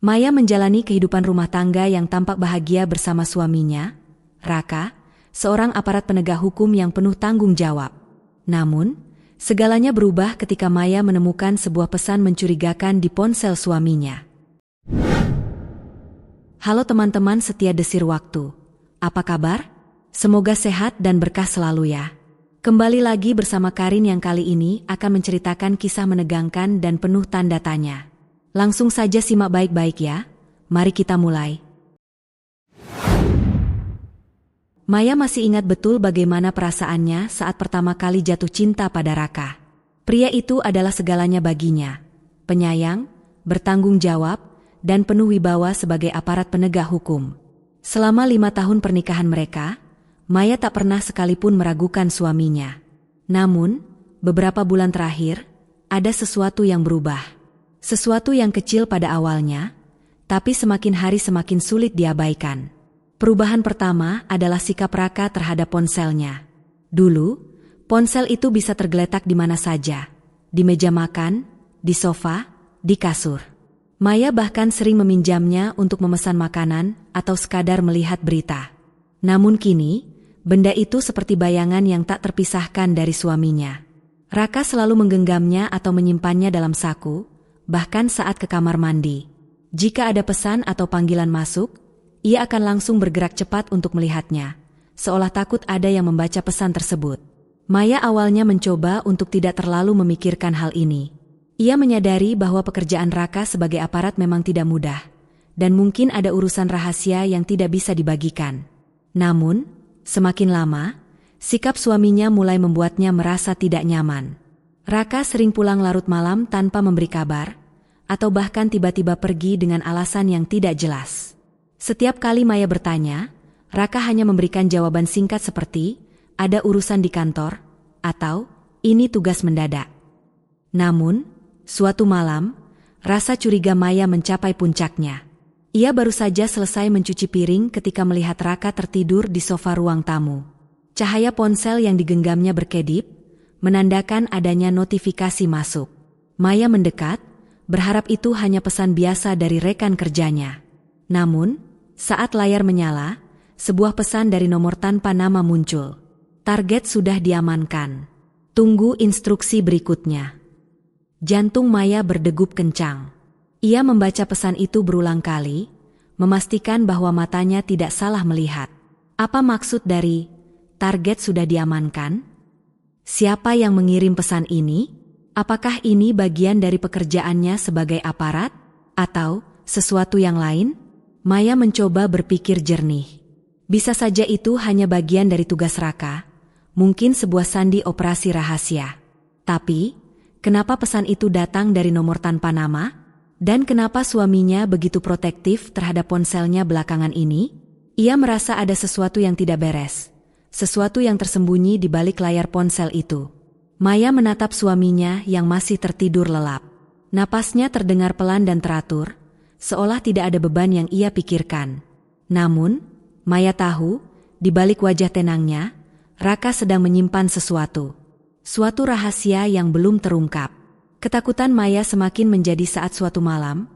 Maya menjalani kehidupan rumah tangga yang tampak bahagia bersama suaminya, Raka, seorang aparat penegak hukum yang penuh tanggung jawab. Namun, segalanya berubah ketika Maya menemukan sebuah pesan mencurigakan di ponsel suaminya. Halo teman-teman setia Desir Waktu. Apa kabar? Semoga sehat dan berkah selalu ya. Kembali lagi bersama Karin yang kali ini akan menceritakan kisah menegangkan dan penuh tanda tanya. Langsung saja simak baik-baik ya. Mari kita mulai. Maya masih ingat betul bagaimana perasaannya saat pertama kali jatuh cinta pada Raka. Pria itu adalah segalanya baginya. Penyayang, bertanggung jawab, dan penuh wibawa sebagai aparat penegak hukum. Selama 5 tahun pernikahan mereka, Maya tak pernah sekalipun meragukan suaminya. Namun, beberapa bulan terakhir, ada sesuatu yang berubah. Sesuatu yang kecil pada awalnya, tapi semakin hari semakin sulit diabaikan. Perubahan pertama adalah sikap Raka terhadap ponselnya. Dulu, ponsel itu bisa tergeletak di mana saja. Di meja makan, di sofa, di kasur. Maya bahkan sering meminjamnya untuk memesan makanan atau sekadar melihat berita. Namun kini, benda itu seperti bayangan yang tak terpisahkan dari suaminya. Raka selalu menggenggamnya atau menyimpannya dalam saku, bahkan saat ke kamar mandi. Jika ada pesan atau panggilan masuk, ia akan langsung bergerak cepat untuk melihatnya, seolah takut ada yang membaca pesan tersebut. Maya awalnya mencoba untuk tidak terlalu memikirkan hal ini. Ia menyadari bahwa pekerjaan Raka sebagai aparat memang tidak mudah, dan mungkin ada urusan rahasia yang tidak bisa dibagikan. Namun, semakin lama, sikap suaminya mulai membuatnya merasa tidak nyaman. Raka sering pulang larut malam tanpa memberi kabar, atau bahkan tiba-tiba pergi dengan alasan yang tidak jelas. Setiap kali Maya bertanya, Raka hanya memberikan jawaban singkat seperti, ada urusan di kantor, atau, ini tugas mendadak. Namun, suatu malam, rasa curiga Maya mencapai puncaknya. Ia baru saja selesai mencuci piring ketika melihat Raka tertidur di sofa ruang tamu. Cahaya ponsel yang digenggamnya berkedip, menandakan adanya notifikasi masuk. Maya mendekat, berharap itu hanya pesan biasa dari rekan kerjanya. Namun, saat layar menyala, sebuah pesan dari nomor tanpa nama muncul. Target sudah diamankan. Tunggu instruksi berikutnya. Jantung Maya berdegup kencang. Ia membaca pesan itu berulang kali, memastikan bahwa matanya tidak salah melihat. Apa maksud dari target sudah diamankan? Siapa yang mengirim pesan ini? Apakah ini bagian dari pekerjaannya sebagai aparat? Atau sesuatu yang lain? Maya mencoba berpikir jernih. Bisa saja itu hanya bagian dari tugas Raka, mungkin sebuah sandi operasi rahasia. Tapi, kenapa pesan itu datang dari nomor tanpa nama? Dan kenapa suaminya begitu protektif terhadap ponselnya belakangan ini? Ia merasa ada sesuatu yang tidak beres. Sesuatu yang tersembunyi di balik layar ponsel itu. Maya menatap suaminya yang masih tertidur lelap. Napasnya terdengar pelan dan teratur, seolah tidak ada beban yang ia pikirkan. Namun, Maya tahu, di balik wajah tenangnya, Raka sedang menyimpan sesuatu. Suatu rahasia yang belum terungkap. Ketakutan Maya semakin menjadi saat suatu malam,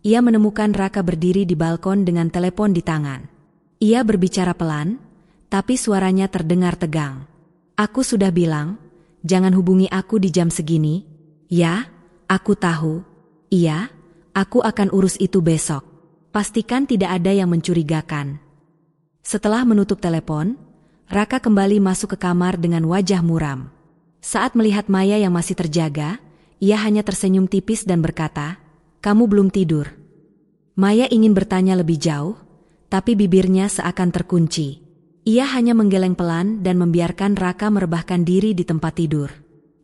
ia menemukan Raka berdiri di balkon dengan telepon di tangan. Ia berbicara pelan, tapi suaranya terdengar tegang. Aku sudah bilang, jangan hubungi aku di jam segini. Ya, aku tahu. Iya, aku akan urus itu besok. Pastikan tidak ada yang mencurigakan. Setelah menutup telepon, Raka kembali masuk ke kamar dengan wajah muram. Saat melihat Maya yang masih terjaga, ia hanya tersenyum tipis dan berkata, "Kamu belum tidur?" Maya ingin bertanya lebih jauh, tapi bibirnya seakan terkunci. Ia hanya menggeleng pelan dan membiarkan Raka merebahkan diri di tempat tidur.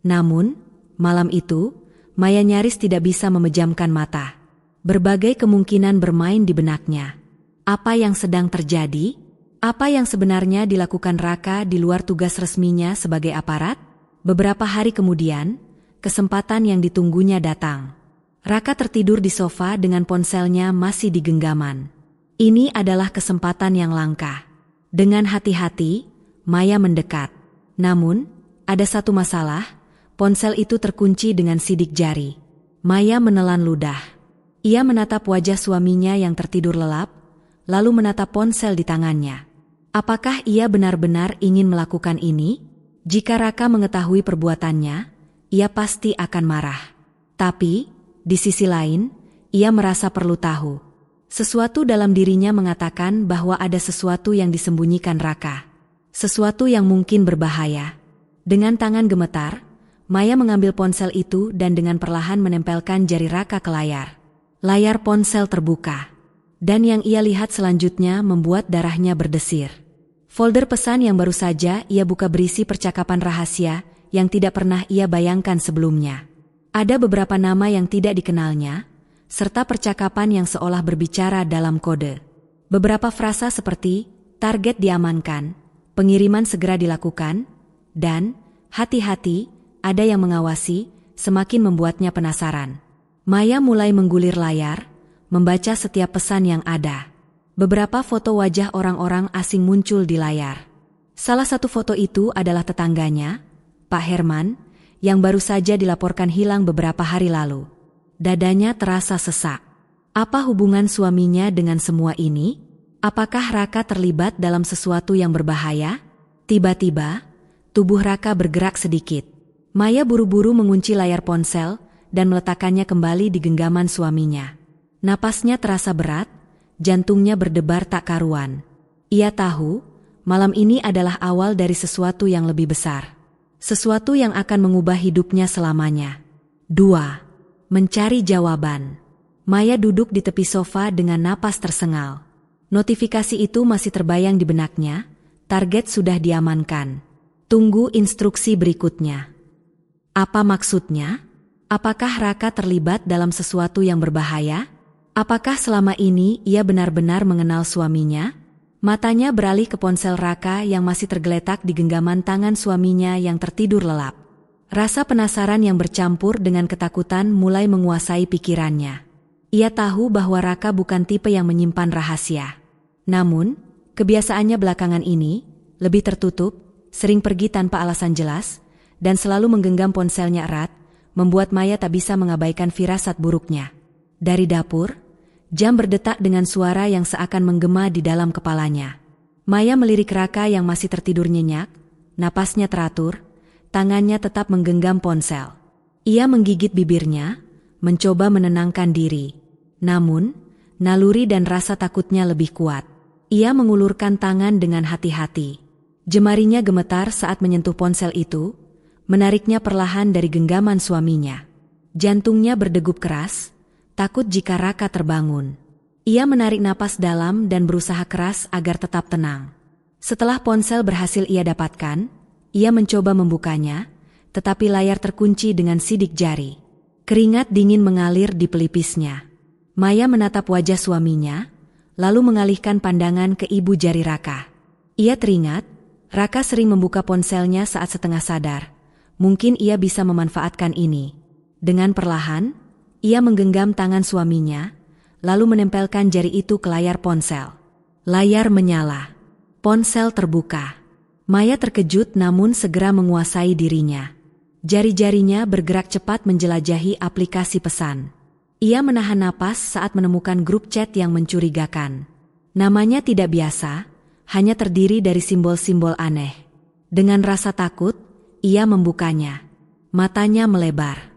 Namun, malam itu, Maya nyaris tidak bisa memejamkan mata. Berbagai kemungkinan bermain di benaknya. Apa yang sedang terjadi? Apa yang sebenarnya dilakukan Raka di luar tugas resminya sebagai aparat? Beberapa hari kemudian, kesempatan yang ditunggunya datang. Raka tertidur di sofa dengan ponselnya masih di genggaman. Ini adalah kesempatan yang langka. Dengan hati-hati, Maya mendekat. Namun, ada satu masalah, ponsel itu terkunci dengan sidik jari. Maya menelan ludah. Ia menatap wajah suaminya yang tertidur lelap, lalu menatap ponsel di tangannya. Apakah ia benar-benar ingin melakukan ini? Jika Raka mengetahui perbuatannya, ia pasti akan marah. Tapi, di sisi lain, ia merasa perlu tahu. Sesuatu dalam dirinya mengatakan bahwa ada sesuatu yang disembunyikan Raka. Sesuatu yang mungkin berbahaya. Dengan tangan gemetar, Maya mengambil ponsel itu dan dengan perlahan menempelkan jari Raka ke layar. Layar ponsel terbuka. Dan yang ia lihat selanjutnya membuat darahnya berdesir. Folder pesan yang baru saja ia buka berisi percakapan rahasia yang tidak pernah ia bayangkan sebelumnya. Ada beberapa nama yang tidak dikenalnya, serta percakapan yang seolah berbicara dalam kode. Beberapa frasa seperti, target diamankan, pengiriman segera dilakukan, dan, hati-hati, ada yang mengawasi, semakin membuatnya penasaran. Maya mulai menggulir layar, membaca setiap pesan yang ada. Beberapa foto wajah orang-orang asing muncul di layar. Salah satu foto itu adalah tetangganya, Pak Herman, yang baru saja dilaporkan hilang beberapa hari lalu. Dadanya terasa sesak. Apa hubungan suaminya dengan semua ini? Apakah Raka terlibat dalam sesuatu yang berbahaya? Tiba-tiba, tubuh Raka bergerak sedikit. Maya buru-buru mengunci layar ponsel dan meletakkannya kembali di genggaman suaminya. Napasnya terasa berat, jantungnya berdebar tak karuan. Ia tahu, malam ini adalah awal dari sesuatu yang lebih besar. Sesuatu yang akan mengubah hidupnya selamanya. 2. Mencari jawaban. Maya duduk di tepi sofa dengan napas tersengal. Notifikasi itu masih terbayang di benaknya, target sudah diamankan. Tunggu instruksi berikutnya. Apa maksudnya? Apakah Raka terlibat dalam sesuatu yang berbahaya? Apakah selama ini ia benar-benar mengenal suaminya? Matanya beralih ke ponsel Raka yang masih tergeletak di genggaman tangan suaminya yang tertidur lelap. Rasa penasaran yang bercampur dengan ketakutan mulai menguasai pikirannya. Ia tahu bahwa Raka bukan tipe yang menyimpan rahasia. Namun, kebiasaannya belakangan ini, lebih tertutup, sering pergi tanpa alasan jelas, dan selalu menggenggam ponselnya erat, membuat Maya tak bisa mengabaikan firasat buruknya. Dari dapur, jam berdetak dengan suara yang seakan menggema di dalam kepalanya. Maya melirik Raka yang masih tertidur nyenyak, napasnya teratur, tangannya tetap menggenggam ponsel. Ia menggigit bibirnya, mencoba menenangkan diri. Namun, naluri dan rasa takutnya lebih kuat. Ia mengulurkan tangan dengan hati-hati. Jemarinya gemetar saat menyentuh ponsel itu, menariknya perlahan dari genggaman suaminya. Jantungnya berdegup keras, takut jika Raka terbangun. Ia menarik napas dalam dan berusaha keras agar tetap tenang. Setelah ponsel berhasil ia dapatkan, ia mencoba membukanya, tetapi layar terkunci dengan sidik jari. Keringat dingin mengalir di pelipisnya. Maya menatap wajah suaminya, lalu mengalihkan pandangan ke ibu jari Raka. Ia teringat, Raka sering membuka ponselnya saat setengah sadar. Mungkin ia bisa memanfaatkan ini. Dengan perlahan, ia menggenggam tangan suaminya, lalu menempelkan jari itu ke layar ponsel. Layar menyala. Ponsel terbuka. Maya terkejut namun segera menguasai dirinya. Jari-jarinya bergerak cepat menjelajahi aplikasi pesan. Ia menahan napas saat menemukan grup chat yang mencurigakan. Namanya tidak biasa, hanya terdiri dari simbol-simbol aneh. Dengan rasa takut, ia membukanya. Matanya melebar.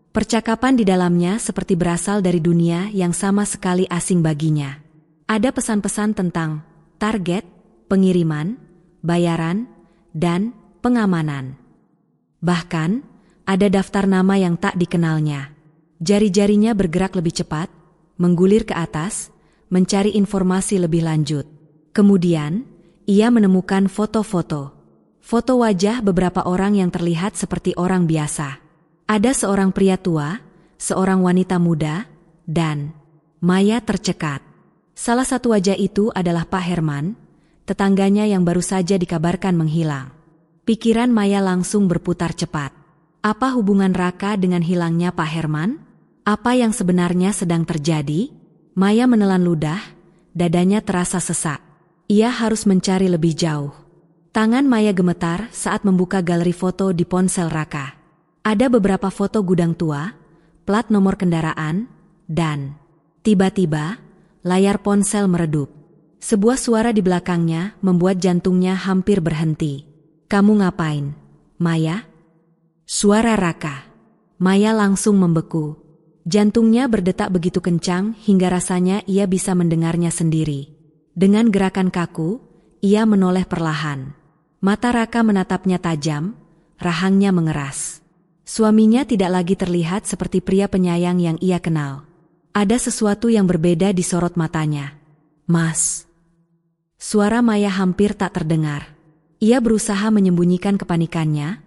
Percakapan di dalamnya seperti berasal dari dunia yang sama sekali asing baginya. Ada pesan-pesan tentang target, pengiriman, bayaran, dan pengamanan. Bahkan, ada daftar nama yang tak dikenalnya. Jari-jarinya bergerak lebih cepat, menggulir ke atas, mencari informasi lebih lanjut. Kemudian, ia menemukan foto-foto. Foto wajah beberapa orang yang terlihat seperti orang biasa. Ada seorang pria tua, seorang wanita muda, dan Maya tercekat. Salah satu wajah itu adalah Pak Herman, tetangganya yang baru saja dikabarkan menghilang. Pikiran Maya langsung berputar cepat. Apa hubungan Raka dengan hilangnya Pak Herman? Apa yang sebenarnya sedang terjadi? Maya menelan ludah, dadanya terasa sesak. Ia harus mencari lebih jauh. Tangan Maya gemetar saat membuka galeri foto di ponsel Raka. Ada beberapa foto gudang tua, plat nomor kendaraan, dan Tiba-tiba, layar ponsel meredup. Sebuah suara di belakangnya membuat jantungnya hampir berhenti. "Kamu ngapain, Maya?" Suara Raka. Maya langsung membeku. Jantungnya berdetak begitu kencang hingga rasanya ia bisa mendengarnya sendiri. Dengan gerakan kaku, ia menoleh perlahan. Mata Raka menatapnya tajam, rahangnya mengeras. Suaminya tidak lagi terlihat seperti pria penyayang yang ia kenal. Ada sesuatu yang berbeda di sorot matanya. "Mas." Suara Maya hampir tak terdengar. Ia berusaha menyembunyikan kepanikannya,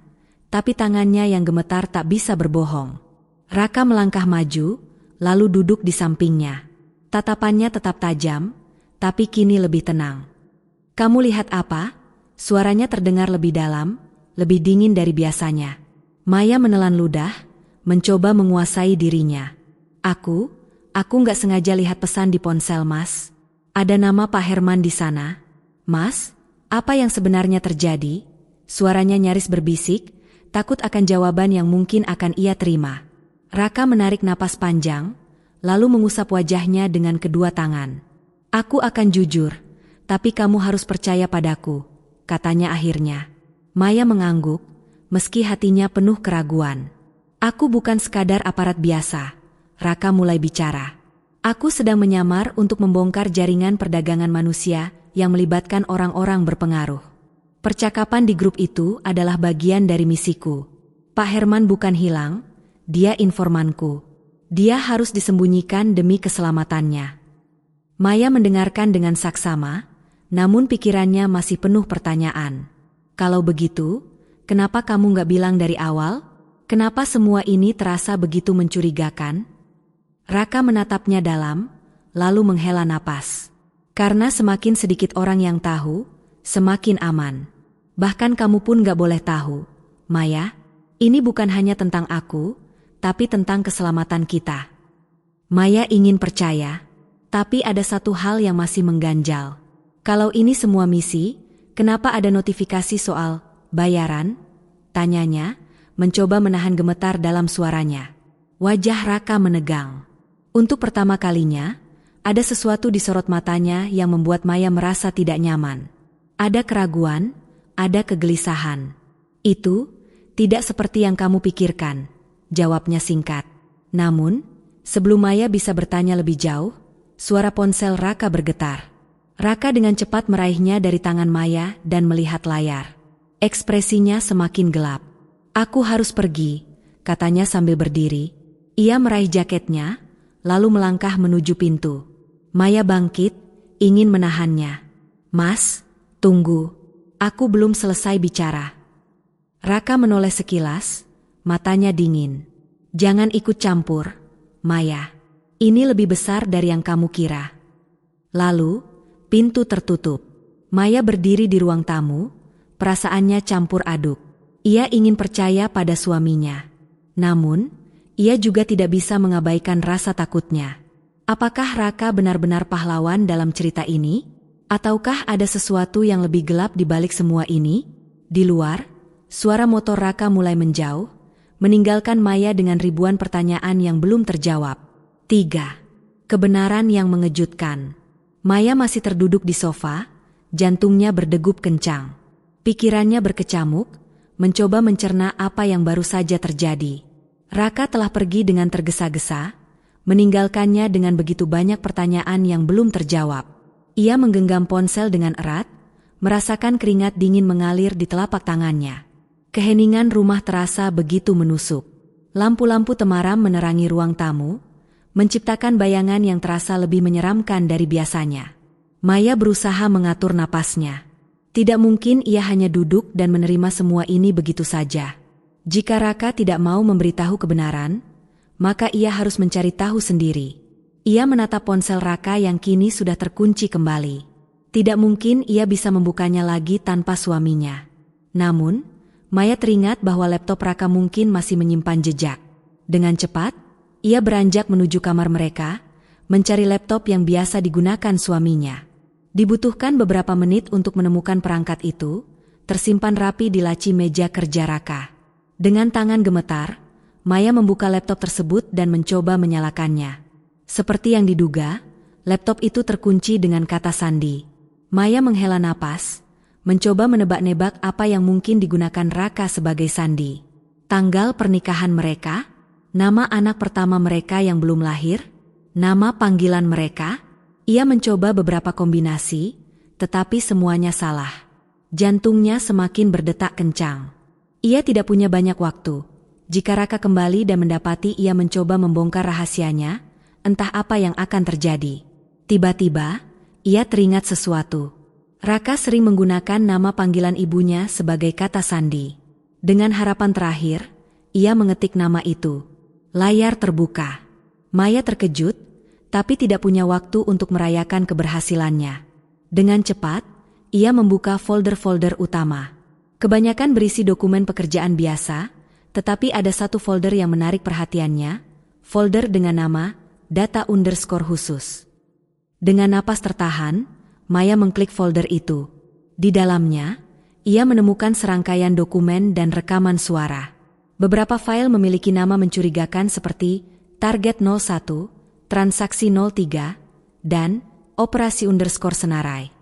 tapi tangannya yang gemetar tak bisa berbohong. Raka melangkah maju, lalu duduk di sampingnya. Tatapannya tetap tajam, tapi kini lebih tenang. "Kamu lihat apa?" Suaranya terdengar lebih dalam, lebih dingin dari biasanya. Maya menelan ludah, mencoba menguasai dirinya. Aku nggak sengaja lihat pesan di ponsel Mas. Ada nama Pak Herman di sana." "Mas, apa yang sebenarnya terjadi?" Suaranya nyaris berbisik, takut akan jawaban yang mungkin akan ia terima. Raka menarik napas panjang, lalu mengusap wajahnya dengan kedua tangan. "Aku akan jujur, tapi kamu harus percaya padaku," katanya akhirnya. Maya mengangguk, meski hatinya penuh keraguan. "Aku bukan sekadar aparat biasa," Raka mulai bicara. "Aku sedang menyamar untuk membongkar jaringan perdagangan manusia yang melibatkan orang-orang berpengaruh. Percakapan di grup itu adalah bagian dari misiku. Pak Herman bukan hilang, dia informanku. Dia harus disembunyikan demi keselamatannya." Maya mendengarkan dengan saksama, namun pikirannya masih penuh pertanyaan. "Kalau begitu, kenapa kamu nggak bilang dari awal? Kenapa semua ini terasa begitu mencurigakan?" Raka menatapnya dalam, lalu menghela napas. "Karena semakin sedikit orang yang tahu, semakin aman. Bahkan kamu pun gak boleh tahu, Maya. Ini bukan hanya tentang aku, tapi tentang keselamatan kita." Maya ingin percaya, tapi ada satu hal yang masih mengganjal. "Kalau ini semua misi, kenapa ada notifikasi soal bayaran?" tanyanya, mencoba menahan gemetar dalam suaranya. Wajah Raka menegang. Untuk pertama kalinya, ada sesuatu di sorot matanya yang membuat Maya merasa tidak nyaman. Ada keraguan, ada kegelisahan. "Itu tidak seperti yang kamu pikirkan," jawabnya singkat. Namun, sebelum Maya bisa bertanya lebih jauh, suara ponsel Raka bergetar. Raka dengan cepat meraihnya dari tangan Maya dan melihat layar. Ekspresinya semakin gelap. "Aku harus pergi," katanya sambil berdiri. Ia meraih jaketnya, lalu melangkah menuju pintu. Maya bangkit, ingin menahannya. "Mas, tunggu. Aku belum selesai bicara." Raka menoleh sekilas, matanya dingin. "Jangan ikut campur, Maya. Ini lebih besar dari yang kamu kira." Lalu, pintu tertutup. Maya berdiri di ruang tamu, perasaannya campur aduk. Ia ingin percaya pada suaminya. Namun, ia juga tidak bisa mengabaikan rasa takutnya. Apakah Raka benar-benar pahlawan dalam cerita ini? Ataukah ada sesuatu yang lebih gelap di balik semua ini? Di luar, suara motor Raka mulai menjauh, meninggalkan Maya dengan ribuan pertanyaan yang belum terjawab. 3. Kebenaran yang mengejutkan. Maya masih terduduk di sofa, jantungnya berdegup kencang. Pikirannya berkecamuk, mencoba mencerna apa yang baru saja terjadi. Raka telah pergi dengan tergesa-gesa, meninggalkannya dengan begitu banyak pertanyaan yang belum terjawab. Ia menggenggam ponsel dengan erat, merasakan keringat dingin mengalir di telapak tangannya. Keheningan rumah terasa begitu menusuk. Lampu-lampu temaram menerangi ruang tamu, menciptakan bayangan yang terasa lebih menyeramkan dari biasanya. Maya berusaha mengatur napasnya. Tidak mungkin ia hanya duduk dan menerima semua ini begitu saja. Jika Raka tidak mau memberitahu kebenaran, maka ia harus mencari tahu sendiri. Ia menatap ponsel Raka yang kini sudah terkunci kembali. Tidak mungkin ia bisa membukanya lagi tanpa suaminya. Namun, Maya teringat bahwa laptop Raka mungkin masih menyimpan jejak. Dengan cepat, ia beranjak menuju kamar mereka, mencari laptop yang biasa digunakan suaminya. Dibutuhkan beberapa menit untuk menemukan perangkat itu, tersimpan rapi di laci meja kerja Raka. Dengan tangan gemetar, Maya membuka laptop tersebut dan mencoba menyalakannya. Seperti yang diduga, laptop itu terkunci dengan kata sandi. Maya menghela napas, mencoba menebak-nebak apa yang mungkin digunakan Raka sebagai sandi. Tanggal pernikahan mereka, nama anak pertama mereka yang belum lahir, nama panggilan mereka. Ia mencoba beberapa kombinasi, tetapi semuanya salah. Jantungnya semakin berdetak kencang. Ia tidak punya banyak waktu. Jika Raka kembali dan mendapati ia mencoba membongkar rahasianya, entah apa yang akan terjadi. Tiba-tiba, ia teringat sesuatu. Raka sering menggunakan nama panggilan ibunya sebagai kata sandi. Dengan harapan terakhir, ia mengetik nama itu. Layar terbuka. Maya terkejut, tapi tidak punya waktu untuk merayakan keberhasilannya. Dengan cepat, ia membuka folder-folder utama. Kebanyakan berisi dokumen pekerjaan biasa, tetapi ada satu folder yang menarik perhatiannya, folder dengan nama data underscore khusus. Dengan napas tertahan, Maya mengklik folder itu. Di dalamnya, ia menemukan serangkaian dokumen dan rekaman suara. Beberapa file memiliki nama mencurigakan seperti Target 01, Transaksi 03, dan Operasi underscore Senarai.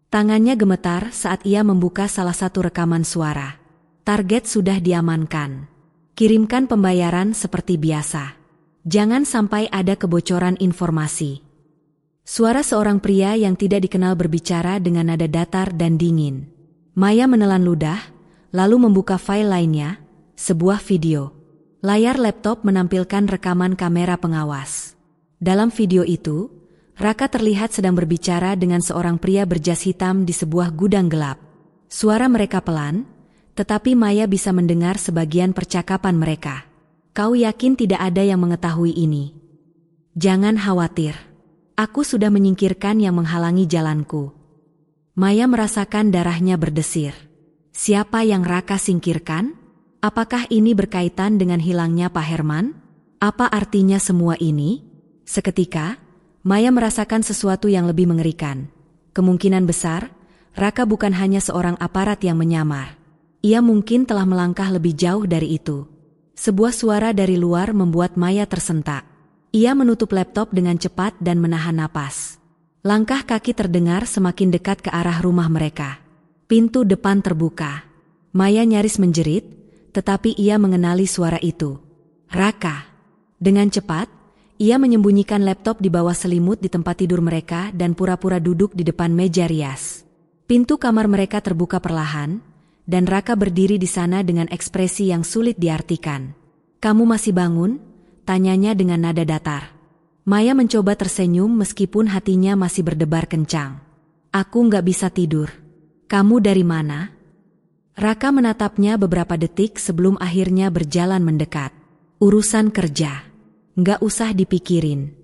Tangannya gemetar saat ia membuka salah satu rekaman suara. Target sudah diamankan. Kirimkan pembayaran seperti biasa. Jangan sampai ada kebocoran informasi. Suara seorang pria yang tidak dikenal berbicara dengan nada datar dan dingin. Maya menelan ludah, lalu membuka file lainnya, sebuah video. Layar laptop menampilkan rekaman kamera pengawas. Dalam video itu, Raka terlihat sedang berbicara dengan seorang pria berjas hitam di sebuah gudang gelap. Suara mereka pelan, tetapi Maya bisa mendengar sebagian percakapan mereka. Kau yakin tidak ada yang mengetahui ini? Jangan khawatir. Aku sudah menyingkirkan yang menghalangi jalanku. Maya merasakan darahnya berdesir. Siapa yang Raka singkirkan? Apakah ini berkaitan dengan hilangnya Pak Herman? Apa artinya semua ini? Seketika, Maya merasakan sesuatu yang lebih mengerikan. Kemungkinan besar, Raka bukan hanya seorang aparat yang menyamar. Ia mungkin telah melangkah lebih jauh dari itu. Sebuah suara dari luar membuat Maya tersentak. Ia menutup laptop dengan cepat dan menahan napas. Langkah kaki terdengar semakin dekat ke arah rumah mereka. Pintu depan terbuka. Maya nyaris menjerit, tetapi ia mengenali suara itu. Raka. Dengan cepat, ia menyembunyikan laptop di bawah selimut di tempat tidur mereka dan pura-pura duduk di depan meja rias. Pintu kamar mereka terbuka perlahan, dan Raka berdiri di sana dengan ekspresi yang sulit diartikan. Kamu masih bangun? Tanyanya dengan nada datar. Maya mencoba tersenyum meskipun hatinya masih berdebar kencang. Aku nggak bisa tidur. Kamu dari mana? Raka menatapnya beberapa detik sebelum akhirnya berjalan mendekat. Urusan kerja. Nggak usah dipikirin.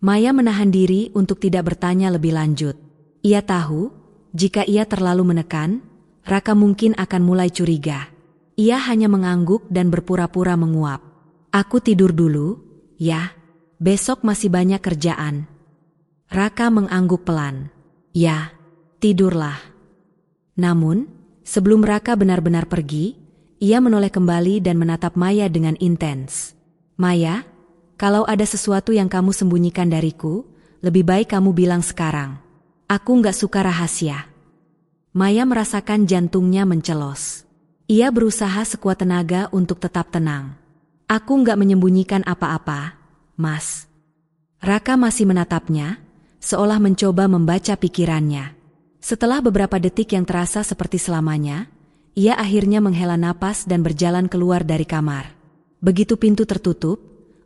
Maya menahan diri untuk tidak bertanya lebih lanjut. Ia tahu, jika ia terlalu menekan, Raka mungkin akan mulai curiga. Ia hanya mengangguk dan berpura-pura menguap. Aku tidur dulu, ya. Besok masih banyak kerjaan. Raka mengangguk pelan. Ya, tidurlah. Namun, sebelum Raka benar-benar pergi, ia menoleh kembali dan menatap Maya dengan intens. Maya, kalau ada sesuatu yang kamu sembunyikan dariku, lebih baik kamu bilang sekarang. Aku nggak suka rahasia. Maya merasakan jantungnya mencelos. Ia berusaha sekuat tenaga untuk tetap tenang. Aku nggak menyembunyikan apa-apa, Mas. Raka masih menatapnya, seolah mencoba membaca pikirannya. Setelah beberapa detik yang terasa seperti selamanya, ia akhirnya menghela napas dan berjalan keluar dari kamar. Begitu pintu tertutup,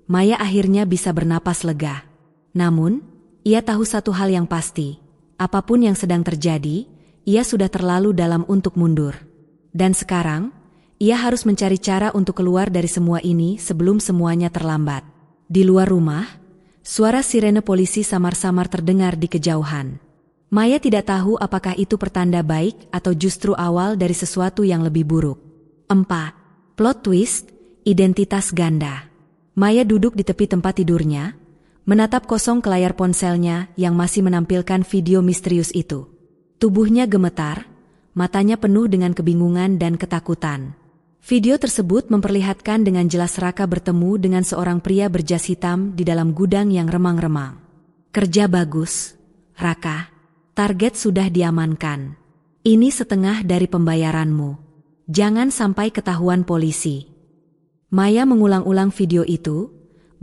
Maya akhirnya bisa bernapas lega. Namun, ia tahu satu hal yang pasti. Apapun yang sedang terjadi, ia sudah terlalu dalam untuk mundur. Dan sekarang, ia harus mencari cara untuk keluar dari semua ini sebelum semuanya terlambat. Di luar rumah, suara sirene polisi samar-samar terdengar di kejauhan. Maya tidak tahu apakah itu pertanda baik atau justru awal dari sesuatu yang lebih buruk. 4. Plot twist, identitas ganda. Maya duduk di tepi tempat tidurnya, menatap kosong ke layar ponselnya yang masih menampilkan video misterius itu. Tubuhnya gemetar, matanya penuh dengan kebingungan dan ketakutan. Video tersebut memperlihatkan dengan jelas Raka bertemu dengan seorang pria berjas hitam di dalam gudang yang remang-remang. Kerja bagus, Raka. Target sudah diamankan. Ini setengah dari pembayaranmu. Jangan sampai ketahuan polisi. Maya mengulang-ulang video itu,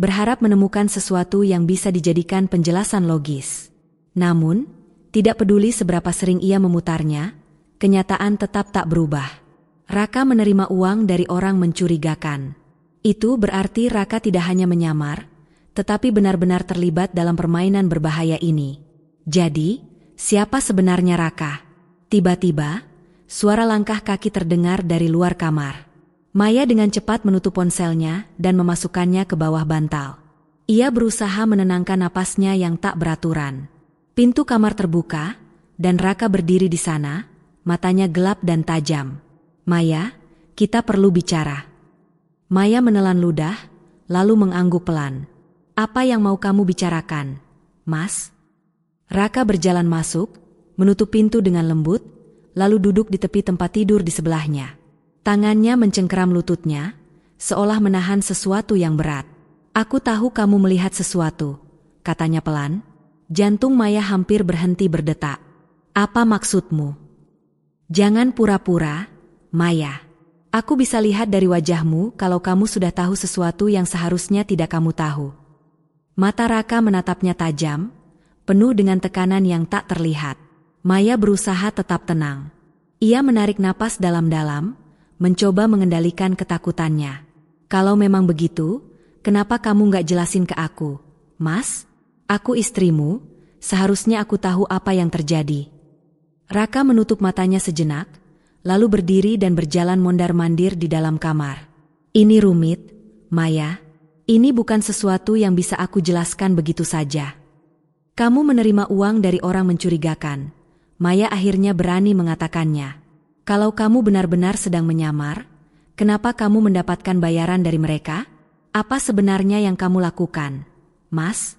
berharap menemukan sesuatu yang bisa dijadikan penjelasan logis. Namun, tidak peduli seberapa sering ia memutarnya, kenyataan tetap tak berubah. Raka menerima uang dari orang mencurigakan. Itu berarti Raka tidak hanya menyamar, tetapi benar-benar terlibat dalam permainan berbahaya ini. Jadi, siapa sebenarnya Raka? Tiba-tiba, suara langkah kaki terdengar dari luar kamar. Maya dengan cepat menutup ponselnya dan memasukkannya ke bawah bantal. Ia berusaha menenangkan napasnya yang tak beraturan. Pintu kamar terbuka, dan Raka berdiri di sana, matanya gelap dan tajam. Maya, kita perlu bicara. Maya menelan ludah, lalu mengangguk pelan. Apa yang mau kamu bicarakan, Mas? Raka berjalan masuk, menutup pintu dengan lembut, lalu duduk di tepi tempat tidur di sebelahnya. Tangannya mencengkeram lututnya, seolah menahan sesuatu yang berat. Aku tahu kamu melihat sesuatu, katanya pelan. Jantung Maya hampir berhenti berdetak. Apa maksudmu? Jangan pura-pura, Maya. Aku bisa lihat dari wajahmu kalau kamu sudah tahu sesuatu yang seharusnya tidak kamu tahu. Mata Raka menatapnya tajam, penuh dengan tekanan yang tak terlihat. Maya berusaha tetap tenang. Ia menarik napas dalam-dalam, mencoba mengendalikan ketakutannya. Kalau memang begitu, kenapa kamu nggak jelasin ke aku, Mas? Aku istrimu, seharusnya aku tahu apa yang terjadi. Raka menutup matanya sejenak, lalu berdiri dan berjalan mondar-mandir di dalam kamar. Ini rumit, Maya. Ini bukan sesuatu yang bisa aku jelaskan begitu saja. Kamu menerima uang dari orang mencurigakan. Maya akhirnya berani mengatakannya. Kalau kamu benar-benar sedang menyamar, kenapa kamu mendapatkan bayaran dari mereka? Apa sebenarnya yang kamu lakukan, Mas?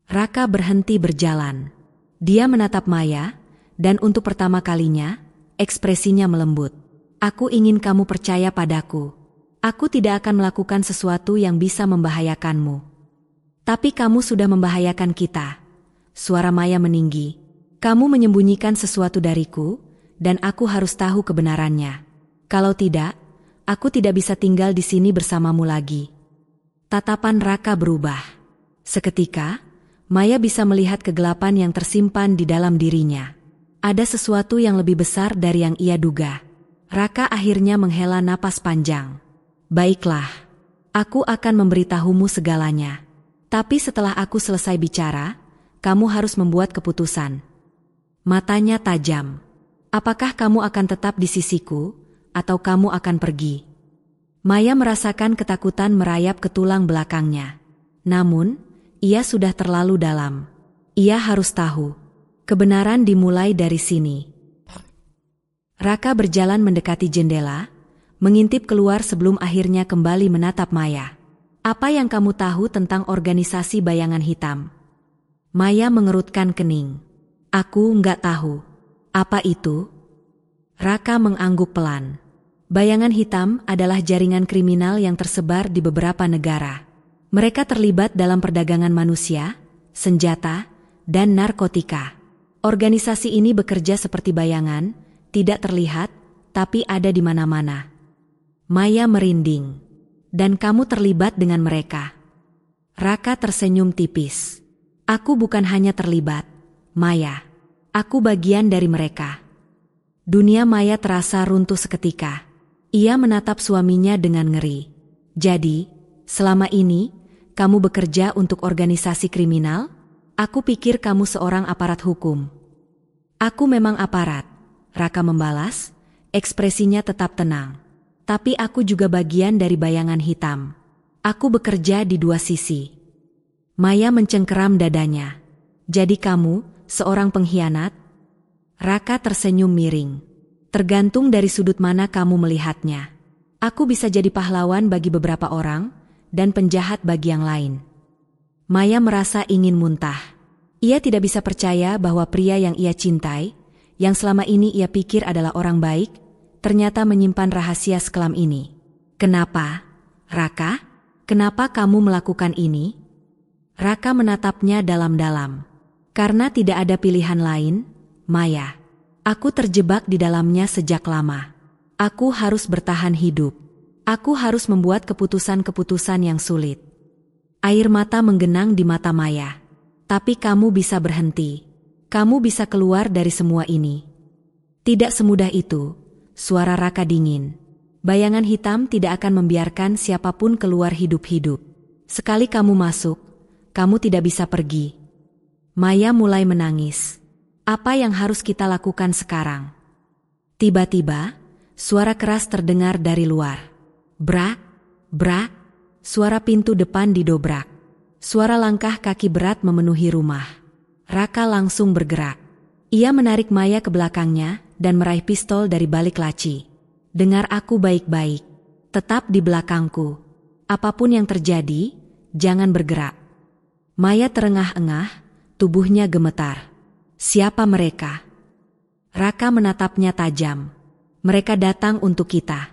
Raka berhenti berjalan. Dia menatap Maya, dan untuk pertama kalinya, ekspresinya melembut. Aku ingin kamu percaya padaku. Aku tidak akan melakukan sesuatu yang bisa membahayakanmu. Tapi kamu sudah membahayakan kita. Suara Maya meninggi. Kamu menyembunyikan sesuatu dariku, dan aku harus tahu kebenarannya. Kalau tidak, aku tidak bisa tinggal di sini bersamamu lagi. Tatapan Raka berubah. Seketika, Maya bisa melihat kegelapan yang tersimpan di dalam dirinya. Ada sesuatu yang lebih besar dari yang ia duga. Raka akhirnya menghela napas panjang. Baiklah, aku akan memberitahumu segalanya. Tapi setelah aku selesai bicara, kamu harus membuat keputusan. Matanya tajam. Apakah kamu akan tetap di sisiku, atau kamu akan pergi? Maya merasakan ketakutan merayap ke tulang belakangnya. Namun, ia sudah terlalu dalam. Ia harus tahu. Kebenaran dimulai dari sini. Raka berjalan mendekati jendela, mengintip keluar sebelum akhirnya kembali menatap Maya. Apa yang kamu tahu tentang organisasi bayangan hitam? Maya mengerutkan kening. Aku nggak tahu. Apa itu? Raka mengangguk pelan. Bayangan hitam adalah jaringan kriminal yang tersebar di beberapa negara. Mereka terlibat dalam perdagangan manusia, senjata, dan narkotika. Organisasi ini bekerja seperti bayangan, tidak terlihat, tapi ada di mana-mana. Maya merinding. Dan kamu terlibat dengan mereka. Raka tersenyum tipis. Aku bukan hanya terlibat, Maya. Aku bagian dari mereka. Dunia Maya terasa runtuh seketika. Ia menatap suaminya dengan ngeri. Jadi, selama ini, kamu bekerja untuk organisasi kriminal? Aku pikir kamu seorang aparat hukum. Aku memang aparat, Raka membalas, ekspresinya tetap tenang. Tapi aku juga bagian dari bayangan hitam. Aku bekerja di dua sisi. Maya mencengkeram dadanya. Jadi kamu, seorang pengkhianat? Raka tersenyum miring. Tergantung dari sudut mana kamu melihatnya. Aku bisa jadi pahlawan bagi beberapa orang, dan penjahat bagi yang lain. Maya merasa ingin muntah. Ia tidak bisa percaya bahwa pria yang ia cintai, yang selama ini ia pikir adalah orang baik, ternyata menyimpan rahasia sekelam ini. Kenapa, Raka? Kenapa kamu melakukan ini? Raka menatapnya dalam-dalam. Karena tidak ada pilihan lain, Maya. Aku terjebak di dalamnya sejak lama. Aku harus bertahan hidup. Aku harus membuat keputusan-keputusan yang sulit. Air mata menggenang di mata Maya. Tapi kamu bisa berhenti. Kamu bisa keluar dari semua ini. Tidak semudah itu, suara Raka dingin. Bayangan hitam tidak akan membiarkan siapapun keluar hidup-hidup. Sekali kamu masuk, kamu tidak bisa pergi. Maya mulai menangis. Apa yang harus kita lakukan sekarang? Tiba-tiba, suara keras terdengar dari luar. Brak, brak, suara pintu depan didobrak. Suara langkah kaki berat memenuhi rumah. Raka langsung bergerak. Ia menarik Maya ke belakangnya dan meraih pistol dari balik laci. Dengar aku baik-baik. Tetap di belakangku. Apapun yang terjadi, jangan bergerak. Maya terengah-engah, tubuhnya gemetar. Siapa mereka? Raka menatapnya tajam. Mereka datang untuk kita.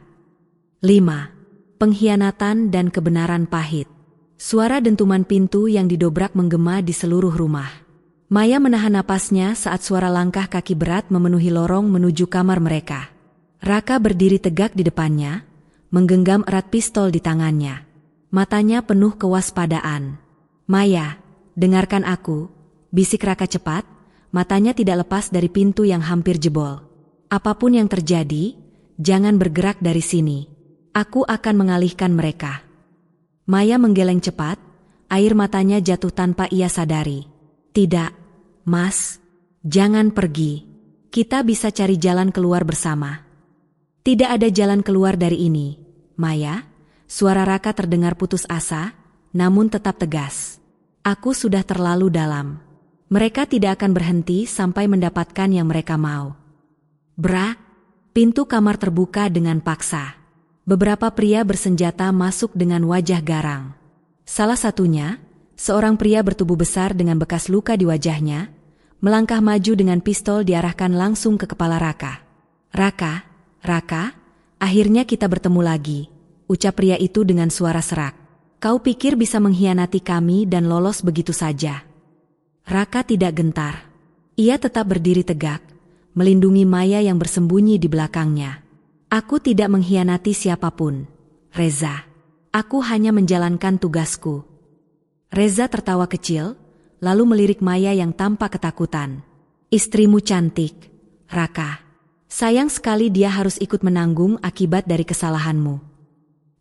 5. Pengkhianatan dan kebenaran pahit. Suara dentuman pintu yang didobrak menggema di seluruh rumah. Maya menahan napasnya saat suara langkah kaki berat memenuhi lorong menuju kamar mereka. Raka berdiri tegak di depannya, menggenggam erat pistol di tangannya. Matanya penuh kewaspadaan. Maya, dengarkan aku, bisik Raka cepat, matanya tidak lepas dari pintu yang hampir jebol. Apapun yang terjadi, jangan bergerak dari sini. Aku akan mengalihkan mereka. Maya menggeleng cepat, air matanya jatuh tanpa ia sadari. Tidak, Mas, jangan pergi. Kita bisa cari jalan keluar bersama. Tidak ada jalan keluar dari ini, Maya. Suara Raka terdengar putus asa, namun tetap tegas. Aku sudah terlalu dalam. Mereka tidak akan berhenti sampai mendapatkan yang mereka mau. Brak, pintu kamar terbuka dengan paksa. Beberapa pria bersenjata masuk dengan wajah garang. Salah satunya, seorang pria bertubuh besar dengan bekas luka di wajahnya, melangkah maju dengan pistol diarahkan langsung ke kepala Raka. Raka, akhirnya kita bertemu lagi, ucap pria itu dengan suara serak. Kau pikir bisa mengkhianati kami dan lolos begitu saja? Raka tidak gentar. Ia tetap berdiri tegak, melindungi Maya yang bersembunyi di belakangnya. Aku tidak mengkhianati siapapun, Reza. Aku hanya menjalankan tugasku. Reza tertawa kecil, lalu melirik Maya yang tampak ketakutan. Istrimu cantik, Raka. Sayang sekali dia harus ikut menanggung akibat dari kesalahanmu.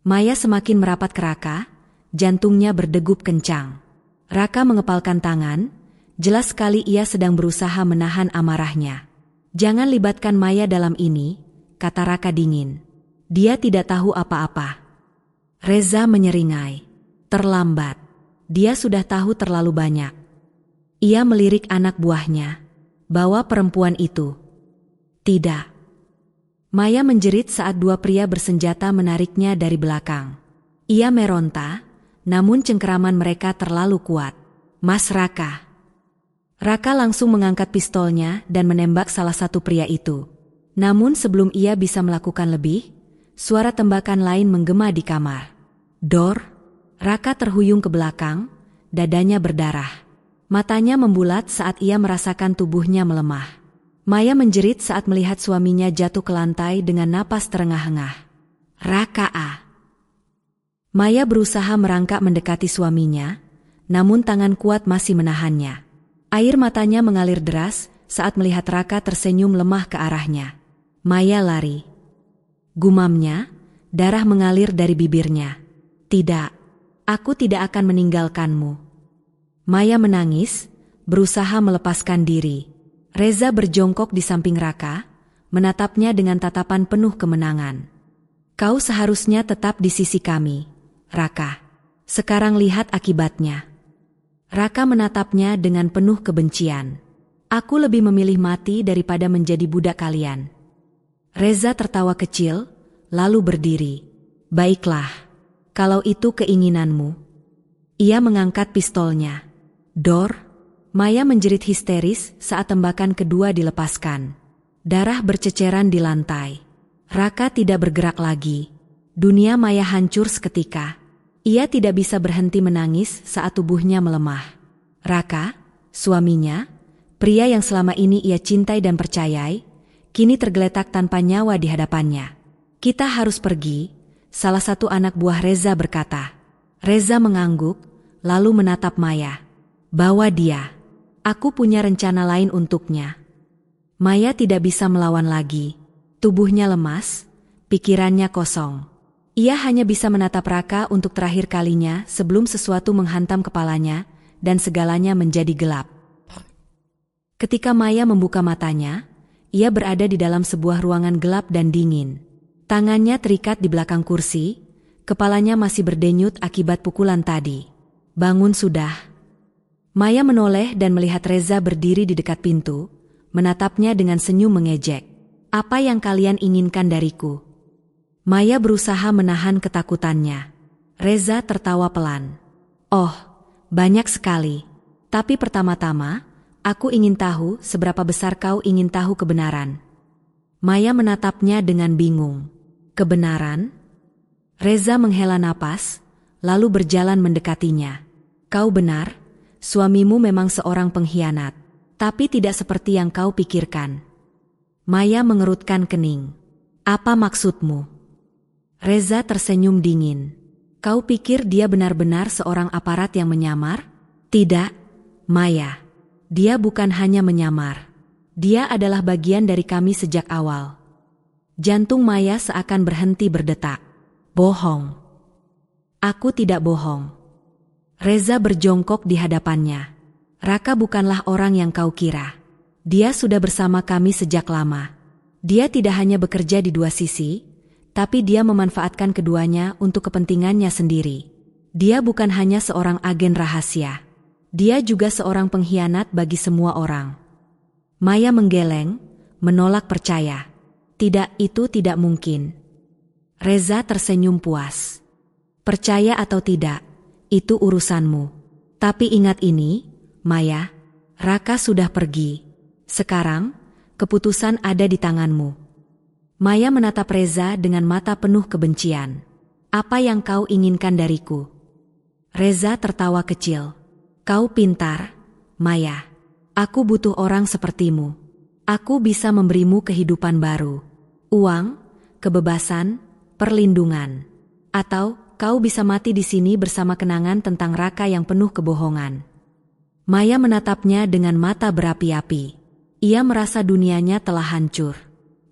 Maya semakin merapat ke Raka, jantungnya berdegup kencang. Raka mengepalkan tangan, jelas sekali ia sedang berusaha menahan amarahnya. Jangan libatkan Maya dalam ini, kata Raka dingin. Dia tidak tahu apa-apa. Reza menyeringai. Terlambat. Dia sudah tahu terlalu banyak. Ia melirik anak buahnya. Bawa perempuan itu. Tidak. Maya menjerit saat dua pria bersenjata menariknya dari belakang. Ia meronta, namun cengkeraman mereka terlalu kuat. Mas Raka. Raka langsung mengangkat pistolnya dan menembak salah satu pria itu. Namun sebelum ia bisa melakukan lebih, suara tembakan lain menggema di kamar. Dor, Raka terhuyung ke belakang, dadanya berdarah. Matanya membulat saat ia merasakan tubuhnya melemah. Maya menjerit saat melihat suaminya jatuh ke lantai dengan napas terengah-engah. Raka A. Maya berusaha merangkak mendekati suaminya, namun tangan kuat masih menahannya. Air matanya mengalir deras saat melihat Raka tersenyum lemah ke arahnya. Maya lari. Gumamnya, darah mengalir dari bibirnya. Tidak, aku tidak akan meninggalkanmu. Maya menangis, berusaha melepaskan diri. Reza berjongkok di samping Raka, menatapnya dengan tatapan penuh kemenangan. Kau seharusnya tetap di sisi kami, Raka. Sekarang lihat akibatnya. Raka menatapnya dengan penuh kebencian. Aku lebih memilih mati daripada menjadi budak kalian. Reza tertawa kecil, lalu berdiri. Baiklah, kalau itu keinginanmu. Ia mengangkat pistolnya. Dor. Maya menjerit histeris saat tembakan kedua dilepaskan. Darah berceceran di lantai. Raka tidak bergerak lagi. Dunia maya hancur seketika. Ia tidak bisa berhenti menangis saat tubuhnya melemah. Raka, suaminya, pria yang selama ini ia cintai dan percayai, kini tergeletak tanpa nyawa di hadapannya. Kita harus pergi, salah satu anak buah Reza berkata. Reza mengangguk, lalu menatap Maya. Bawa dia. Aku punya rencana lain untuknya. Maya tidak bisa melawan lagi. Tubuhnya lemas, pikirannya kosong. Ia hanya bisa menatap Raka untuk terakhir kalinya sebelum sesuatu menghantam kepalanya dan segalanya menjadi gelap. Ketika Maya membuka matanya, ia berada di dalam sebuah ruangan gelap dan dingin. Tangannya terikat di belakang kursi, kepalanya masih berdenyut akibat pukulan tadi. Bangun sudah. Maya menoleh dan melihat Reza berdiri di dekat pintu, menatapnya dengan senyum mengejek. Apa yang kalian inginkan dariku? Maya berusaha menahan ketakutannya. Reza tertawa pelan. Oh, banyak sekali. Tapi pertama-tama, aku ingin tahu seberapa besar kau ingin tahu kebenaran. Maya menatapnya dengan bingung. Kebenaran? Reza menghela napas, lalu berjalan mendekatinya. Kau benar, suamimu memang seorang pengkhianat. Tapi tidak seperti yang kau pikirkan. Maya mengerutkan kening. Apa maksudmu? Reza tersenyum dingin. Kau pikir dia benar-benar seorang aparat yang menyamar? Tidak, Maya. Dia bukan hanya menyamar. Dia adalah bagian dari kami sejak awal. Jantung Maya seakan berhenti berdetak. Bohong. Aku tidak bohong. Reza berjongkok di hadapannya. Raka bukanlah orang yang kau kira. Dia sudah bersama kami sejak lama. Dia tidak hanya bekerja di dua sisi, tapi dia memanfaatkan keduanya untuk kepentingannya sendiri. Dia bukan hanya seorang agen rahasia. Dia juga seorang pengkhianat bagi semua orang. Maya menggeleng, menolak percaya. Tidak, itu tidak mungkin. Reza tersenyum puas. Percaya atau tidak, itu urusanmu. Tapi ingat ini, Maya, Raka sudah pergi. Sekarang, keputusan ada di tanganmu. Maya menatap Reza dengan mata penuh kebencian. Apa yang kau inginkan dariku? Reza tertawa kecil. Kau pintar, Maya. Aku butuh orang sepertimu. Aku bisa memberimu kehidupan baru. Uang, kebebasan, perlindungan. Atau kau bisa mati di sini bersama kenangan tentang Raka yang penuh kebohongan. Maya menatapnya dengan mata berapi-api. Ia merasa dunianya telah hancur.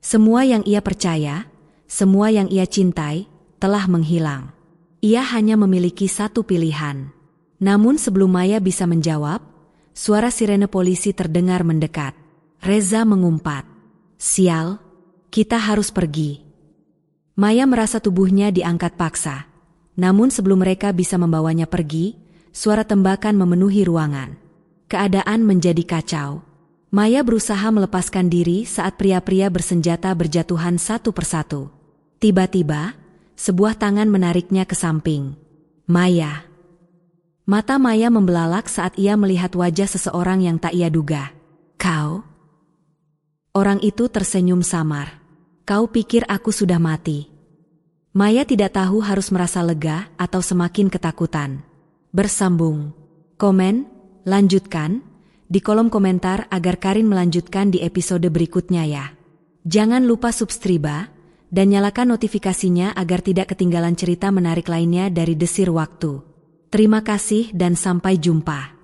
Semua yang ia percaya, semua yang ia cintai, telah menghilang. Ia hanya memiliki satu pilihan. Namun sebelum Maya bisa menjawab, suara sirene polisi terdengar mendekat. Reza mengumpat. Sial, kita harus pergi. Maya merasa tubuhnya diangkat paksa. Namun sebelum mereka bisa membawanya pergi, suara tembakan memenuhi ruangan. Keadaan menjadi kacau. Maya berusaha melepaskan diri saat pria-pria bersenjata berjatuhan satu persatu. Tiba-tiba, sebuah tangan menariknya ke samping. Maya. Mata Maya membelalak saat ia melihat wajah seseorang yang tak ia duga. Kau? Orang itu tersenyum samar. Kau pikir aku sudah mati? Maya tidak tahu harus merasa lega atau semakin ketakutan. Bersambung. Komen, lanjutkan di kolom komentar agar Karin melanjutkan di episode berikutnya ya. Jangan lupa subscribe dan nyalakan notifikasinya agar tidak ketinggalan cerita menarik lainnya dari Desir Waktu. Terima kasih dan sampai jumpa.